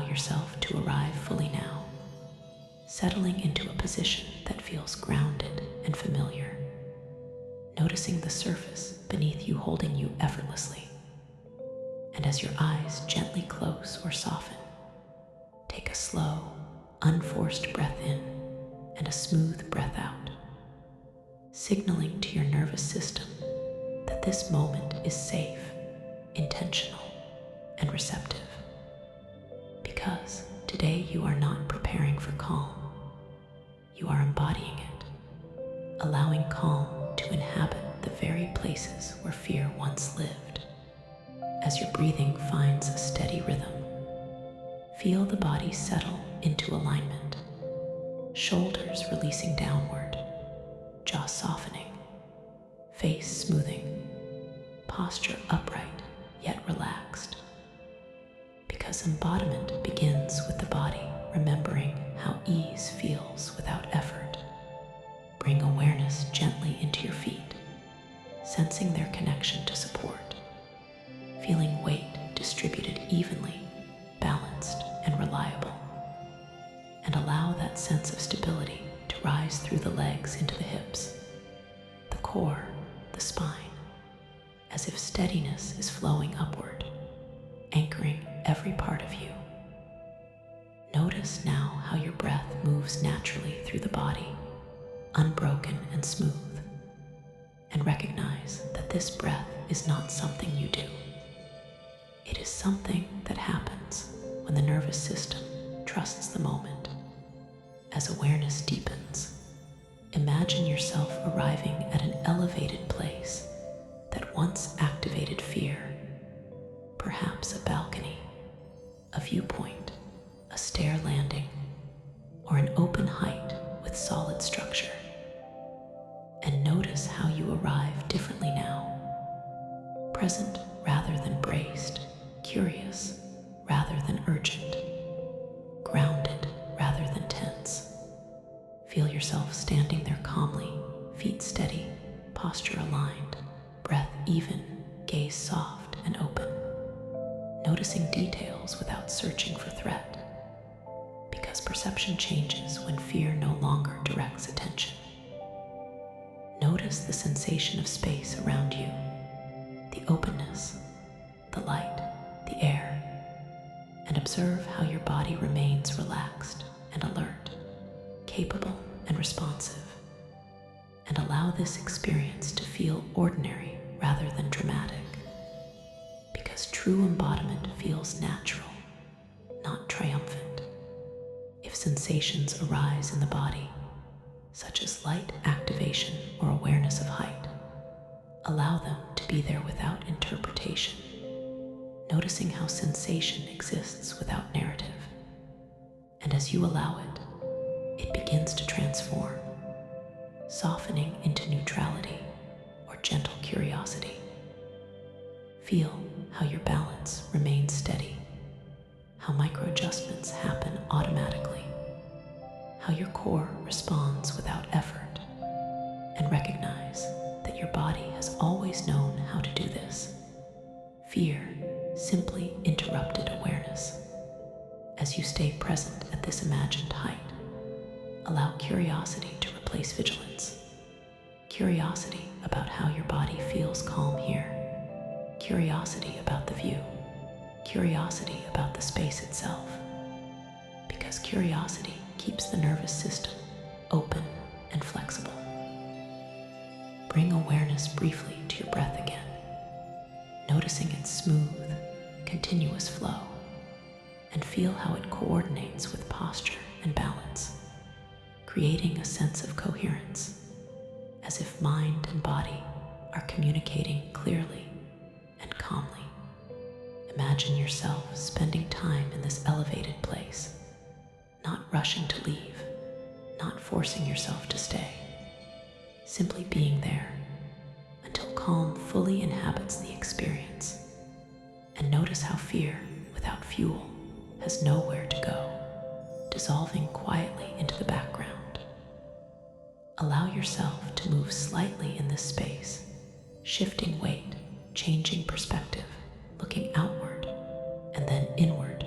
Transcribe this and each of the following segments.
allow yourself to arrive fully now, settling into a position that feels grounded and familiar, noticing the surface beneath you holding you effortlessly. And as your eyes gently close or soften, take a slow, unforced breath in and a smooth breath out, signaling to your nervous system that this moment is safe, intentional, and receptive. Because today you are not preparing for calm, you are embodying it, allowing calm to inhabit the very places where fear once lived. As your breathing finds a steady rhythm, feel the body settle into alignment, shoulders releasing downward, jaw softening, face smoothing, posture upright yet relaxed. Because embodiment begins with the body remembering how ease feels without effort. Bring awareness gently into your feet, sensing their connection to support, feeling weight distributed evenly, balanced, and reliable. And allow that sense of stability to rise through the legs into the hips, the core, the spine, as if steadiness is flowing upward, anchoring every part of you. Notice now how your breath moves naturally through the body, unbroken and smooth, and recognize that this breath is not something you do. It is something that happens when the nervous system trusts the moment. As awareness deepens, imagine yourself arriving at an elevated place that once activated fear, perhaps a balcony, a viewpoint, a stair landing, or an open height with solid structure. And notice how you arrive differently now, present rather than braced, curious rather than urgent, grounded rather than tense. Feel yourself standing there calmly, feet steady, posture aligned, breath even, gaze soft and open, noticing details without searching for threat, because perception changes when fear no longer directs attention. Notice the sensation of space around you, the openness, the light, the air, and observe how your body remains relaxed and alert, capable and responsive. And allow this experience to feel ordinary rather than dramatic, because true embodiment feels natural, not triumphant. If sensations arise in the body, such as light activation or awareness of height, allow them to be there without interpretation, noticing how sensation exists without narrative. And as you allow it, it begins to transform, softening into neutrality or gentle curiosity. Feel how your balance remains steady, how micro-adjustments happen automatically, how your core responds without effort, and recognize that your body has always known how to do this. Fear simply interrupted awareness. As you stay present at this imagined height, allow curiosity to replace vigilance. Curiosity about how your body feels calm here. Curiosity about the view. Curiosity about the space itself. Because curiosity keeps the nervous system open and flexible. Bring awareness briefly to your breath again, noticing its smooth, continuous flow, and feel how it coordinates with posture and balance, creating a sense of coherence, as if mind and body are communicating clearly and calmly. Imagine yourself spending time in this elevated place, not rushing to leave, not forcing yourself to stay, simply being there until calm fully inhabits the experience. And notice how fear, without fuel, has nowhere to go, dissolving quietly into the background. Allow yourself to move slightly in this space, shifting weight, changing perspective, looking outward and then inward,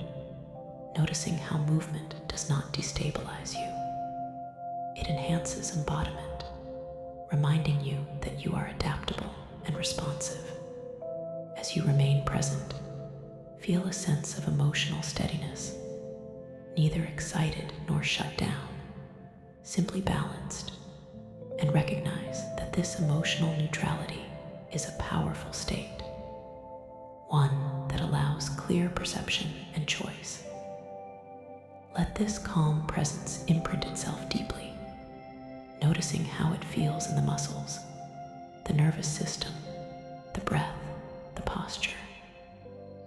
noticing how movement does not destabilize you. It enhances embodiment, reminding you that you are adaptable and responsive. As you remain present, feel a sense of emotional steadiness, neither excited nor shut down, simply balanced, and recognize that this emotional neutrality is a powerful state, one that allows clear perception and choice. Let this calm presence imprint itself deeply, noticing how it feels in the muscles, the nervous system, the breath, the posture.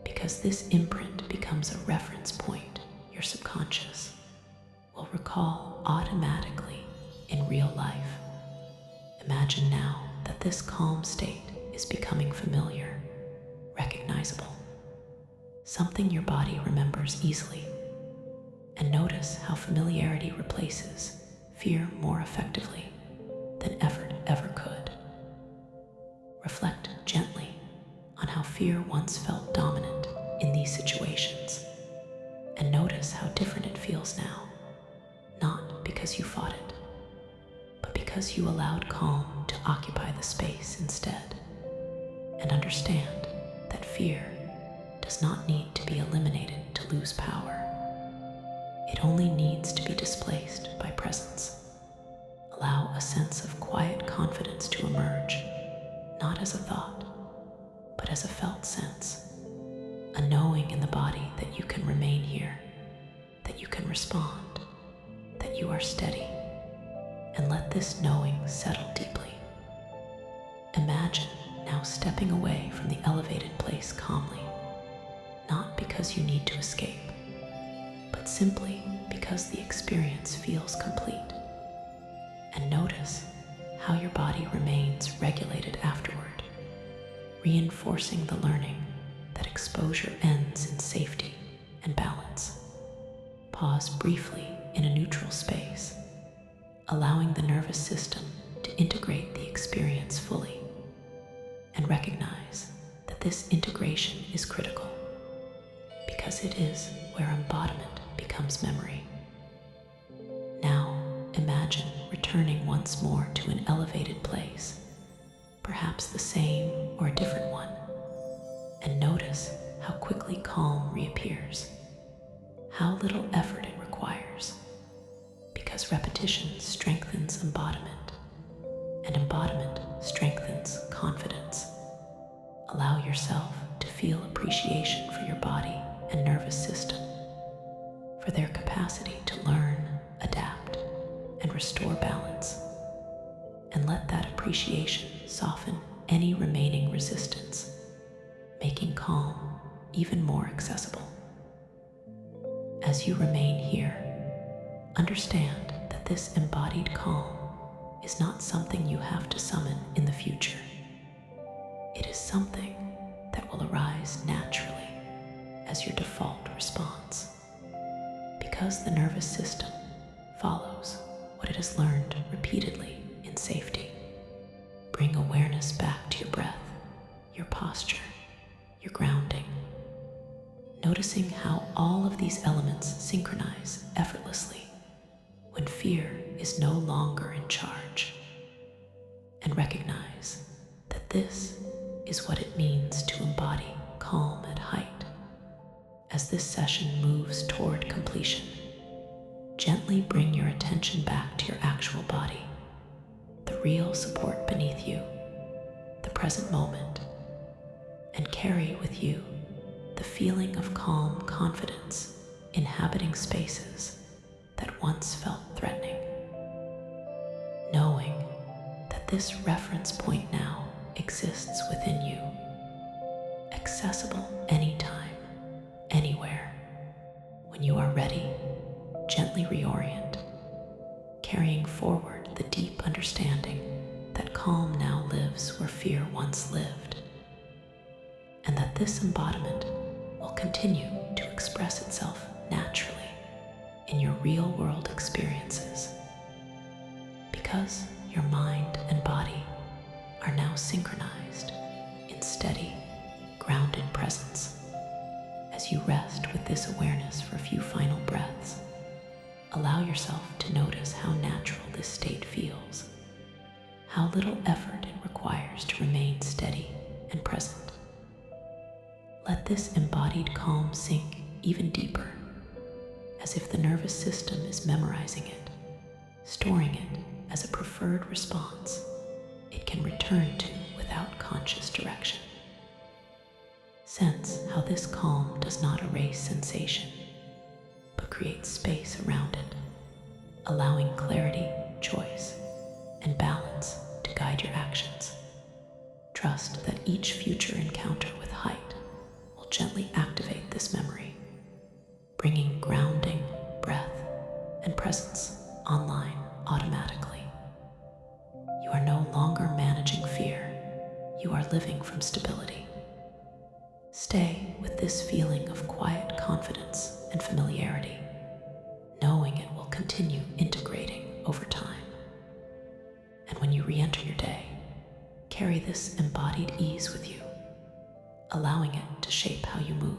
Because this imprint becomes a reference point, your subconscious will recall automatically in real life. Imagine now that this calm state is becoming familiar, recognizable, something your body remembers easily. And notice how familiarity replaces fear more effectively than effort ever could. Reflect gently on how fear once felt dominant in these situations, and notice how different it feels now, not because you fought it, but because you allowed calm to occupy the space instead. And understand that fear does not need to be eliminated to lose power. It only needs to be displaced by presence. Allow a sense of quiet confidence to emerge, not as a thought, but as a felt sense, a knowing in the body that you can remain here, that you can respond, that you are steady, and let this knowing settle deeply. Imagine now stepping away from the elevated place calmly, not because you need to escape, but simply because the experience feels complete. And notice how your body remains regulated afterward, reinforcing the learning that exposure ends in safety and balance. Pause briefly in a neutral space, allowing the nervous system to integrate the experience fully, and recognize that this integration is critical, because it is where embodiment becomes memory. Now imagine returning once more to an elevated place, perhaps the same or a different one, and notice how quickly calm reappears, how little effort it requires, because repetition strengthens embodiment, and embodiment strengthens confidence. Allow yourself to feel appreciation for your body and nervous system, for their capacity to learn, adapt, and restore balance, and let that appreciation soften any remaining resistance, making calm even more accessible. As you remain here, understand that this embodied calm is not something you have to summon in the future. It is something that will arise naturally as your default response, because the nervous system follows what it has learned repeatedly in safety. Bring awareness back to your breath, your posture, your grounding, noticing how all of these elements synchronize effortlessly when fear is no longer in charge. And recognize that this is what it means to embody calm at height. As this session moves toward completion, gently bring your attention back to your actual body, the real support beneath you, the present moment, and carry with you the feeling of calm confidence inhabiting spaces that once felt threatening. Knowing that this reference point now exists within you, accessible anytime, anywhere. When you are ready, gently reorient, carrying forward the deep understanding that calm now lives where fear once lived, and that this embodiment will continue to express itself naturally in your real-world experiences, because your mind and body are now synchronized in steady, grounded presence. As you rest with this awareness for a few final Allow yourself to notice how natural this state feels, how little effort it requires to remain steady and present. Let this embodied calm sink even deeper, as if the nervous system is memorizing it, storing it as a preferred response it can return to without conscious direction. Sense how this calm does not erase sensation, but creates space around it, allowing clarity, choice, and balance to guide your actions. Trust that each future encounter with height will gently activate this memory, bringing grounding, breath, and presence online automatically. You are no longer managing fear. You are living from stability. Stay with this feeling of quiet confidence and familiarity, knowing it will continue integrating over time. And when you re-enter your day, carry this embodied ease with you, allowing it to shape how you move,